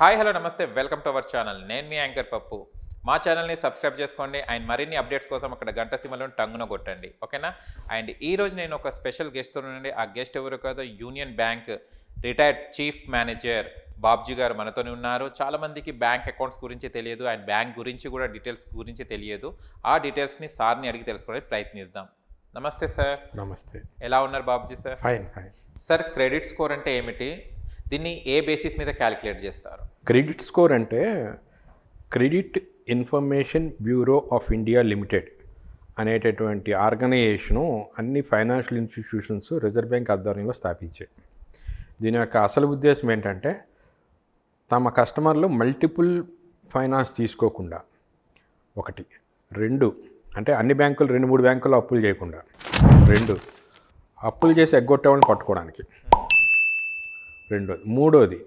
Hi hello నమస్తే welcome to our channel. నేను మీ యాంకర్ పప్పు. మా ఛానల్ని సబ్స్క్రైబ్ చేసుకోండి అండ్ మరిన్ని అప్డేట్స్ కోసం అక్కడ గంట సిమ్మలను టంగున కొట్టండి, ఓకేనా? అండ్ ఈరోజు నేను ఒక స్పెషల్ గెస్ట్తో నుండి, ఆ గెస్ట్ ఎవరు కాదు, union bank retired chief manager Babji గారు మనతోనే ఉన్నారు. చాలామందికి బ్యాంక్ అకౌంట్స్ గురించి తెలియదు అండ్ బ్యాంక్ గురించి కూడా డీటెయిల్స్ గురించి తెలియదు. ఆ డీటెయిల్స్ని సార్ని అడిగి తెలుసుకోవడానికి ప్రయత్నిద్దాం. నమస్తే సార్. నమస్తే. ఎలా ఉన్నారు Babji sir? Fine. Sir, credit score అంటే ఏమిటి? దీన్ని ఏ బేసిస్ మీద క్యాలిక్యులేట్ చేస్తారు? క్రెడిట్ స్కోర్ అంటే credit information bureau of India limited అనేటటువంటి ఆర్గనైజేషను అన్ని ఫైనాన్షియల్ ఇన్స్టిట్యూషన్స్ రిజర్వ్ బ్యాంక్ ఆధ్వర్యంలో స్థాపించాయి. దీని యొక్క అసలు ఉద్దేశం ఏంటంటే తమ కస్టమర్లు మల్టిపుల్ ఫైనాన్స్ తీసుకోకుండా, ఒకటి. రెండు అంటే అన్ని బ్యాంకులు 2-3 బ్యాంకుల్లో అప్పులు చేయకుండా, రెండు అప్పులు చేసి ఎగ్గొట్టేవాళ్ళని పట్టుకోవడానికి, రెండోది. మూడోది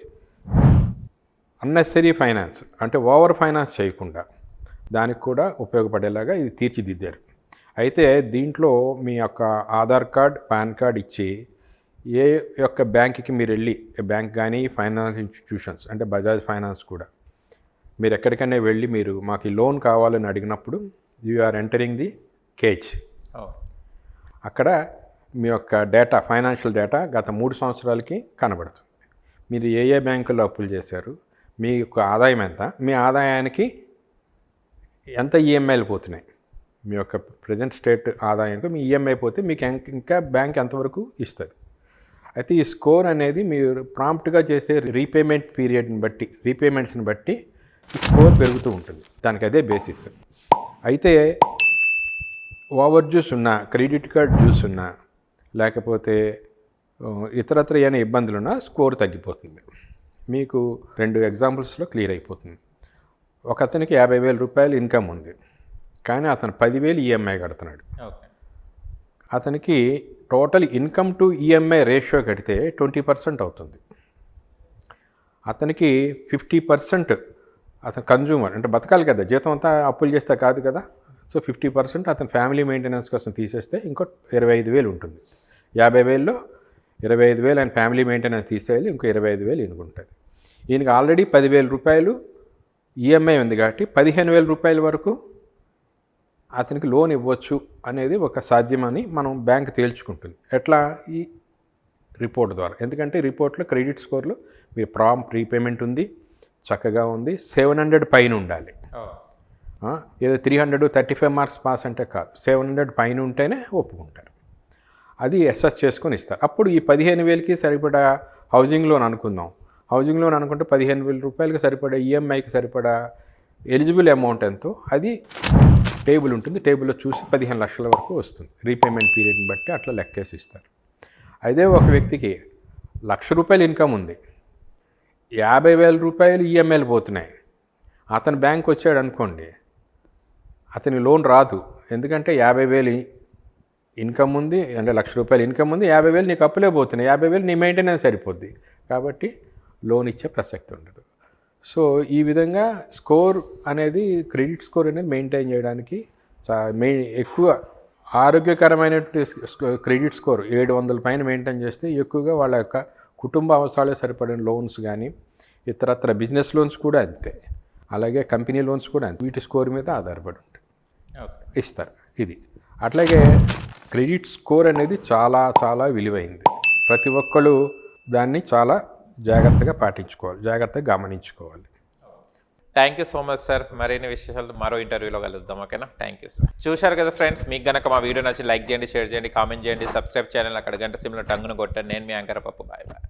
అన్నెసరీ ఫైనాన్స్ అంటే ఓవర్ ఫైనాన్స్ చేయకుండా దానికి కూడా ఉపయోగపడేలాగా ఇది తీర్చిదిద్దారు. అయితే దీంట్లో మీ యొక్క ఆధార్ కార్డ్, పాన్ కార్డ్ ఇచ్చి ఏ యొక్క బ్యాంక్కి మీరు వెళ్ళి, బ్యాంక్ కానీ ఫైనాన్స్ ఇన్స్టిట్యూషన్స్ అంటే బజాజ్ ఫైనాన్స్ కూడా, మీరు ఎక్కడికైనా వెళ్ళి మీరు మాకు ఈ లోన్ కావాలని అడిగినప్పుడు you are entering the cage. అక్కడ మీ యొక్క డేటా, ఫైనాన్షియల్ డేటా గత 3 సంవత్సరాలకి కనబడుతుంది. మీరు ఏ బ్యాంకుల్లో అప్పులు చేశారు, మీ యొక్క ఆదాయం ఎంత, మీ ఆదాయానికి ఎంత ఈఎంఐలు పోతున్నాయి, మీ యొక్క ప్రజెంట్ స్టేట్ ఆదాయానికి మీ ఈఎంఐ పోతే మీకు ఇంకా బ్యాంక్ ఎంతవరకు ఇస్తుంది. అయితే ఈ స్కోర్ అనేది మీరు ప్రాంప్ట్గా చేసే రీపేమెంట్ పీరియడ్ని బట్టి, రీపేమెంట్స్ని బట్టి ఈ స్కోర్ పెరుగుతూ ఉంటుంది. దానికి అదే బేసిస్. అయితే ఓవర్ డ్యూస్ ఉన్నా, క్రెడిట్ కార్డ్ డ్యూస్ ఉన్నా, లేకపోతే ఇతరత్ర ఏమైనా ఇబ్బందులున్నా స్కోర్ తగ్గిపోతుంది. మీకు 2 ఎగ్జాంపుల్స్లో క్లియర్ అయిపోతుంది. ఒక అతనికి 50,000 రూపాయలు ఇన్కమ్ ఉంది, కానీ అతను 10,000 ఈఎంఐ కడుతున్నాడు. అతనికి total income to EMI ratio కడితే 20% అవుతుంది. అతనికి 50% అతను కన్జ్యూమర్ అంటే బతకాలి కదా, జీతం అంతా అప్పులు చేస్తే కాదు కదా. సో 50% అతను ఫ్యామిలీ మెయింటెనెన్స్ కోసం తీసేస్తే ఇంకో 25,000 ఉంటుంది. 50,000లో 25,000 ఆయన ఫ్యామిలీ మెయింటెనెన్స్ తీసేయాలి, ఇంకో 25,000 ఈయనకు ఉంటుంది. ఈయనకి ఆల్రెడీ 10,000 రూపాయలు ఈఎంఐ ఉంది కాబట్టి 15,000 రూపాయల వరకు అతనికి లోన్ ఇవ్వచ్చు అనేది ఒక సాధ్యమని మనం బ్యాంక్ తేల్చుకుంటుంది. ఎట్లా? ఈ రిపోర్ట్ ద్వారా. ఎందుకంటే రిపోర్ట్లో క్రెడిట్ స్కోర్లో మీరు ప్రాంప్ట్ రీపేమెంట్ ఉంది, చక్కగా ఉంది, 700 పైన ఉండాలి. ఏదో 335 మార్క్స్ పాస్ అంటే కాదు, 700 పైన ఉంటేనే ఒప్పుకుంటారు. అది అసెస్ చేసుకొని ఇస్తారు. అప్పుడు ఈ 15,000కి సరిపడా హౌసింగ్ లోన్ అనుకుందాం. హౌసింగ్ లోన్ అనుకుంటే 15,000 రూపాయలకి సరిపడా ఈఎంఐకి సరిపడా ఎలిజిబుల్ అమౌంట్ ఎంతో అది టేబుల్ ఉంటుంది. టేబుల్లో చూసి 15 లక్షల వరకు వస్తుంది. రీపేమెంట్ పీరియడ్ని బట్టి అట్లా లెక్కేసి ఇస్తారు. అదే ఒక వ్యక్తికి 1,00,000 రూపాయలు ఇన్కమ్ ఉంది, 50,000 రూపాయలు ఈఎంఐలు పోతున్నాయి, అతను బ్యాంక్ వచ్చాడు అనుకోండి, అతని లోన్ రాదు. ఎందుకంటే 50,000 ఇన్కమ్ ఉంది, అంటే 1,00,000 రూపాయలు ఇన్కమ్ ఉంది, 50,000 నీకు అప్పులే పోతున్నాయి, 50,000 నీ మెయింటెనెన్స్ సరిపోద్ది, కాబట్టి లోన్ ఇచ్చే ప్రసక్తి ఉండదు. సో ఈ విధంగా స్కోర్ అనేది, క్రెడిట్ స్కోర్ అనేది మెయింటైన్ చేయడానికి ఎక్కువ ఆరోగ్యకరమైనటువంటి క్రెడిట్ స్కోర్ 700 పైన మెయింటైన్ చేస్తే ఎక్కువగా వాళ్ళ యొక్క కుటుంబ అవసరాలు సరిపడిన లోన్స్ కానీ, ఇతరత్ర బిజినెస్ లోన్స్ కూడా అంతే, అలాగే కంపెనీ లోన్స్ కూడా అంతే, వీటి స్కోర్ మీద ఆధారపడి ఉంటాయి, ఇస్తారు. ఇది అట్లాగే క్రెడిట్ స్కోర్ అనేది చాలా చాలా విలువైంది. ప్రతి ఒక్కళ్ళు దాన్ని చాలా జాగ్రత్తగా పాటించుకోవాలి, జాగ్రత్తగా గమనించుకోవాలి. Thank you so much sir. మరిన్ని విశేషాలు మరో ఇంటర్వ్యూలో కలుద్దాం, ఓకేనా? Thank you sir. చూశారు కదా ఫ్రెండ్స్, మీకు కనుక మా వీడియో నచ్చి లైక్ చేయండి, షేర్ చేయండి, కామెంట్ చేయండి, సబ్స్క్రైబ్ ఛానల్ అక్కడ గంట సిమ్లో టంగును కొట్టండి. నేను మీ యాంకర్ పప్పు. Bye bye.